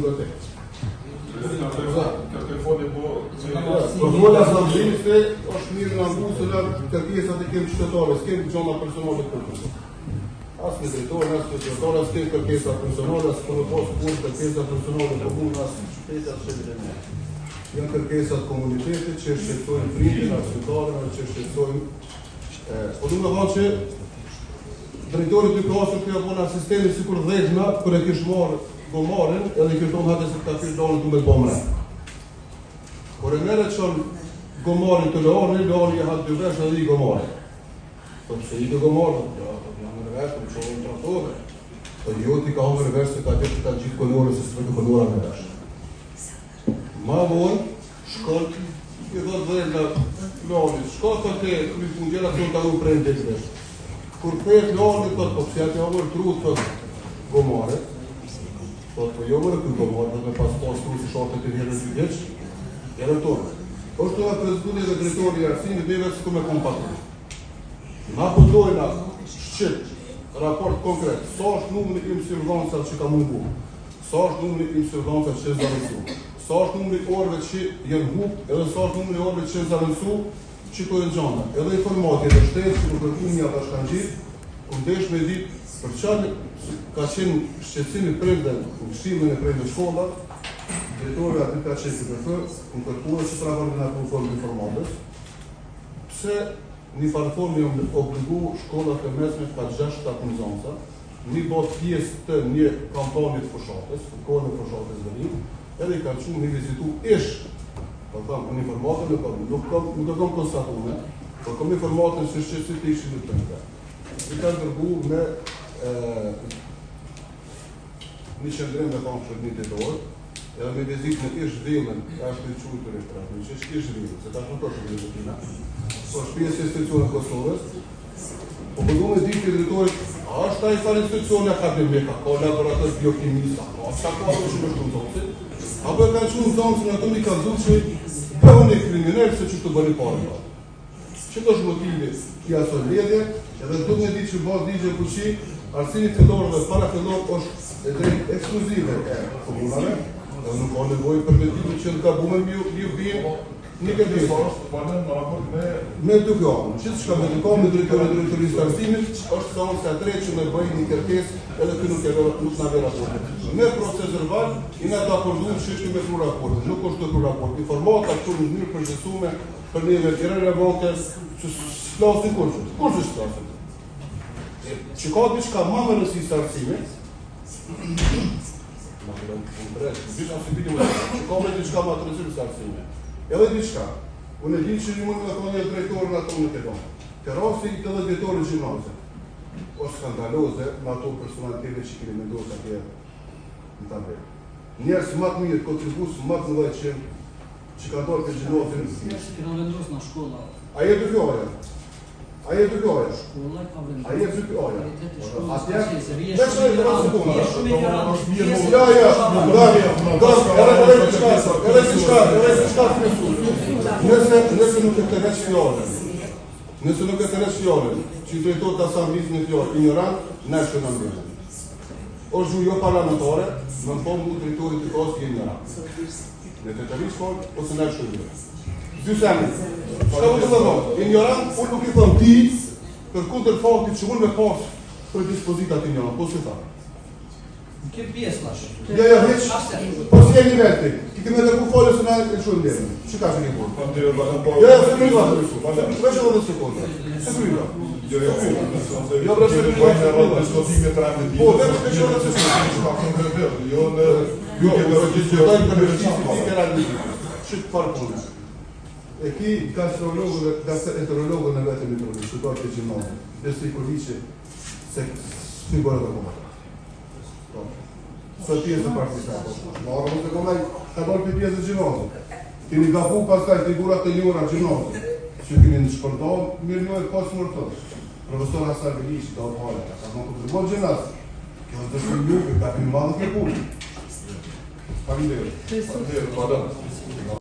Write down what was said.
bibliotekë. Kontrolla zëvendësisë është mirë në ambusë kërkesat e kemë qytetarë, s'kemë gjona personale këtu. As në drejtor, as në qytetarë, as kemë kërkesa personale, as për postë punë kërkesa personale komunë, as qytetë, as shërbime. Janë kërkesat komunitetit që shqetësojnë prindin, arsyetaren, që shqetësojnë. Po du me thonë që drejtorit të klasën kjo bëna sistemi sikur dhejshna kër e kish marrë gomarin edhe kërë tonë hate se ka kërë donë të me të bomre. Por e mere qënë gomarin të leoni e hatë dy vesh edhe i gomarin. Po pëse i të gomarin, janë në vesh, për qovën traktore. Po jo t'i ka hongë në vesh se ka kërë të gjithë konore se së të konora në vesh. Ma vonë, shkoll, i dhëtë dhe nga leoni, shkoll të te kërë punë gjera të ta u prejnë dhe të vesh. Kur pëjët leoni, po pëse ati hongër tru të gomarin, po jo mërë këtë gomarë, dhe me pas tru si shortet të vjerën të vjeç, edhe tonë. është të preziduri dhe drejtori i Arsimit dhe vetë me kompaturi. Na përdojna shqit, raport konkret, sa është numri i mësirëdhënësat që ka mundu, sa është numri i mësirëdhënësat që zavendësu, sa është numri i orëve që jenë hup, edhe sa është numri i orëve që zavendësu, që to e gjana. Edhe informati dhe shtetë që në kërkumja të shkangjit, kundesh me ditë për qanë ka qenë shqetësimi prejnë në kështimin e prejnë në shkollat, drejtori aty ka qenë këtë në kërkuar që pra vërgjën atë formë informatës, pse një farëformë jam obligu shkollat e mesme ka 6 apunzonca, një bot pjesë të një kampanjit fushatës, në kohën e fushatës vërim, edhe i ka qenë një vizitu ish, në informatën nuk e kom konstatume, por kom informatën se shqetësit e ishin në të i ka ndërgu me një qëndrim dhe thonë për një ditor, edhe me vizit në ish dhimën, ka është të qujtë të reshtratë, në që është ish dhimën, se ta është në të shumë në tina, po është pjesë institucionë Kosovës, po përdu me ditë të dritorit, a është ta i farë institucionë akademika, ka laborator biokimista, a është ta ka që më shumë zonësit, apo e ka shumë zonësit në ato një ka dhu që bëhën e kriminell se që të bëni parë. Që të është motivi i aso ledje, edhe të me ditë që bëhë digje kuqi, arsini fillor dhe para fillor është e drejt ekskluzive e komunale, dhe nuk ka nevoj për vetimi që të ka bume mjë bimë, një këtë dhejtë. Me dukjohën, që të shka me dukjohën me drejtorisë të arsimit, është sa unë se atë që me bëjnë një kërkes edhe kë nuk në ve raportet. Me proces verbal, i nga të akordumë që është me kru raportet, nuk është të kru raportet. Informata këtu në njërë përgjësume për një vetire revoltes që s'klasin kurshët. Kurshët s'klasin. Që ka diçka ma më nësisë të arsimit, që ka me diçka ma të nësisë të arsimit. Edhe diçka, unë e di që një mund të thonë e drejtorë në ato në Kedonë. Të rasti i të dhe drejtorë në gjimnaze. O skandaloze në ato personalitete që kemi mendojë të atje në të mërë. Njerës matë mirë, kontribusë matë në dhe që ka dorë të gjimnazën. Këna vendosë në shkolla. A je të fjoja? A je të fjoja? Shkolla ka vendosë. A je të fjoja? Atje? Nëse nuk e të reqë fjallën, nëse nuk e të reqë fjallën, që i drejtojt të asamblisë në fjallë, ignorant, neshtë në mbërën. O zhu jo parlamentare, më në pomë të drejtojt të kosë ignorant. Në të të rishë folë, ose neshtë në mbërën. Dy semi, shka vë të të thonë, ignorant, unë nuk i thonë ti, për kundër faktit që unë me pasë për dispozitat ignorant, po se ta. Këtë pjesë nashë. Ja, heq, po si e një vetë, ti këme dhe ku folë se na e shumë ndirën. Që ka që një folë? Ja, se më i vatë në shumë, veç edhe dhe sekundë. Se më i vatë. Jo, bre, se më i vatë. Po, veç veç edhe dhe sekundë. Jo, që të farë punë. E ki gastroenterologë në vetëm i trolli, që dojtë e gjimnazë, dhe së i kolliqe, se së i bërë dhe komatë. Së pjesë e partisatë. Marë më të komaj, ka dorë për pjesë e gjimnazë. Kini gafu paskaj figurat të njura gjimnazë, që kini në shpërdohë, mirë njojë pasë mërtës. Profesor Asar Bilishi, ka orë hale, ka më të përgjë gjimnazë. Kjo është të shpër njukë, ka për një madhë të punë. Faminderë.